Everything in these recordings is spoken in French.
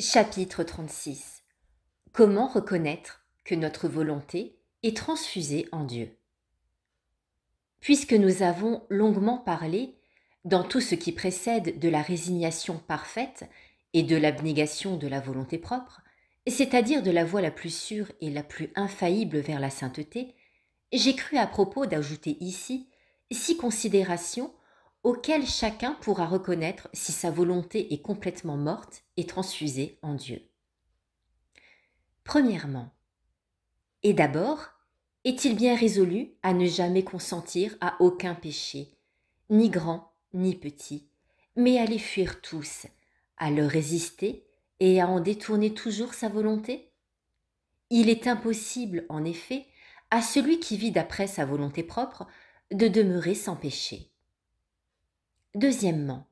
Chapitre 36. Comment reconnaître que notre volonté est transfusée en Dieu? Puisque nous avons longuement parlé, dans tout ce qui précède, de la résignation parfaite et de l'abnégation de la volonté propre, c'est-à-dire de la voie la plus sûre et la plus infaillible vers la sainteté, j'ai cru à propos d'ajouter ici 6 considérations auxquelles chacun pourra reconnaître si sa volonté est complètement morte et transfusée en Dieu. Premièrement, et d'abord, est-il bien résolu à ne jamais consentir à aucun péché, ni grand ni petit, mais à les fuir tous, à leur résister et à en détourner toujours sa volonté? Il est impossible, en effet, à celui qui vit d'après sa volonté propre, de demeurer sans péché. Deuxièmement,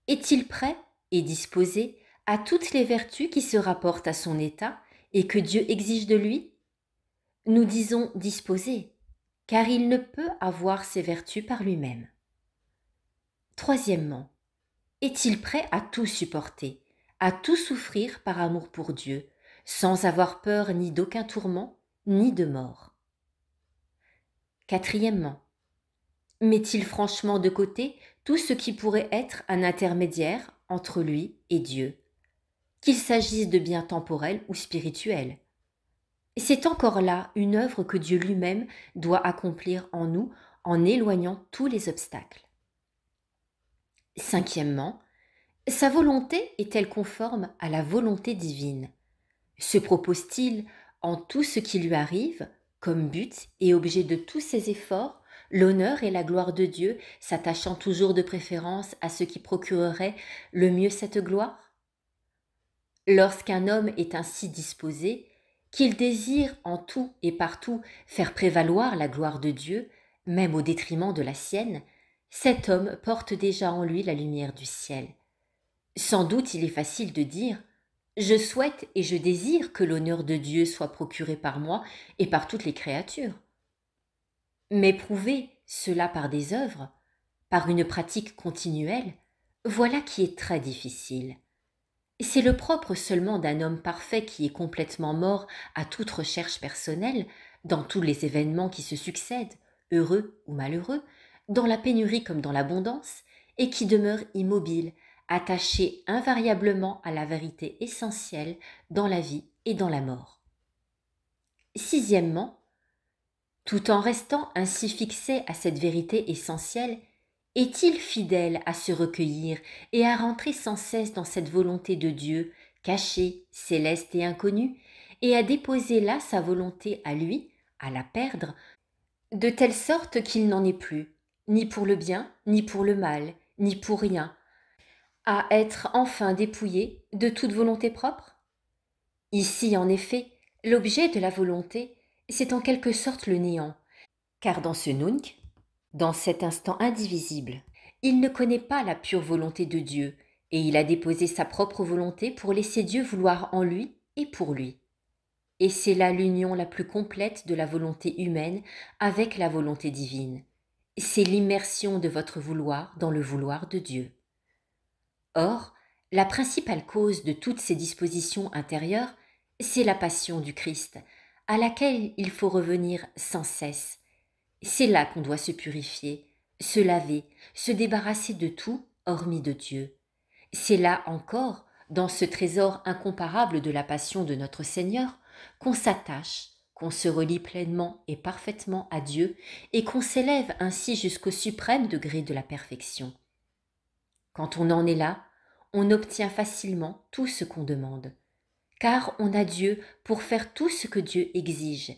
est-il prêt et disposé à toutes les vertus qui se rapportent à son état et que Dieu exige de lui? Nous disons disposé, car il ne peut avoir ces vertus par lui-même. Troisièmement, est-il prêt à tout supporter, à tout souffrir par amour pour Dieu, sans avoir peur ni d'aucun tourment, ni de mort? Quatrièmement, met-il franchement de côté tout ce qui pourrait être un intermédiaire entre lui et Dieu, qu'il s'agisse de biens temporels ou spirituels? C'est encore là une œuvre que Dieu lui-même doit accomplir en nous en éloignant tous les obstacles. Cinquièmement, sa volonté est-elle conforme à la volonté divine? Se propose-t-il en tout ce qui lui arrive, comme but et objet de tous ses efforts, l'honneur et la gloire de Dieu, s'attachant toujours de préférence à ce qui procurerait le mieux cette gloire? Lorsqu'un homme est ainsi disposé, qu'il désire en tout et partout faire prévaloir la gloire de Dieu, même au détriment de la sienne, cet homme porte déjà en lui la lumière du ciel. Sans doute il est facile de dire « Je souhaite et je désire que l'honneur de Dieu soit procuré par moi et par toutes les créatures. » Mais prouver cela par des œuvres, par une pratique continuelle, voilà qui est très difficile. C'est le propre seulement d'un homme parfait qui est complètement mort à toute recherche personnelle, dans tous les événements qui se succèdent, heureux ou malheureux, dans la pénurie comme dans l'abondance, et qui demeure immobile, attaché invariablement à la vérité essentielle dans la vie et dans la mort. Sixièmement, tout en restant ainsi fixé à cette vérité essentielle, est-il fidèle à se recueillir et à rentrer sans cesse dans cette volonté de Dieu, cachée, céleste et inconnue, et à déposer là sa volonté à lui, à la perdre, de telle sorte qu'il n'en est plus, ni pour le bien, ni pour le mal, ni pour rien, à être enfin dépouillé de toute volonté propre? Ici, en effet, l'objet de la volonté, c'est en quelque sorte le néant, car dans ce nunc, dans cet instant indivisible, il ne connaît pas la pure volonté de Dieu, et il a déposé sa propre volonté pour laisser Dieu vouloir en lui et pour lui. Et c'est là l'union la plus complète de la volonté humaine avec la volonté divine. C'est l'immersion de votre vouloir dans le vouloir de Dieu. Or, la principale cause de toutes ces dispositions intérieures, c'est la passion du Christ, à laquelle il faut revenir sans cesse. C'est là qu'on doit se purifier, se laver, se débarrasser de tout hormis de Dieu. C'est là encore, dans ce trésor incomparable de la passion de notre Seigneur, qu'on s'attache, qu'on se relie pleinement et parfaitement à Dieu et qu'on s'élève ainsi jusqu'au suprême degré de la perfection. Quand on en est là, on obtient facilement tout ce qu'on demande, car on a Dieu pour faire tout ce que Dieu exige,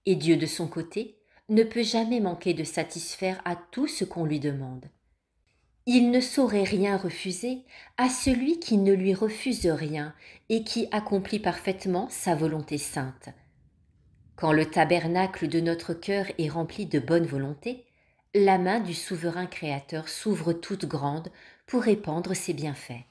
et Dieu de son côté ne peut jamais manquer de satisfaire à tout ce qu'on lui demande. Il ne saurait rien refuser à celui qui ne lui refuse rien et qui accomplit parfaitement sa volonté sainte. Quand le tabernacle de notre cœur est rempli de bonne volonté, la main du souverain Créateur s'ouvre toute grande pour répandre ses bienfaits.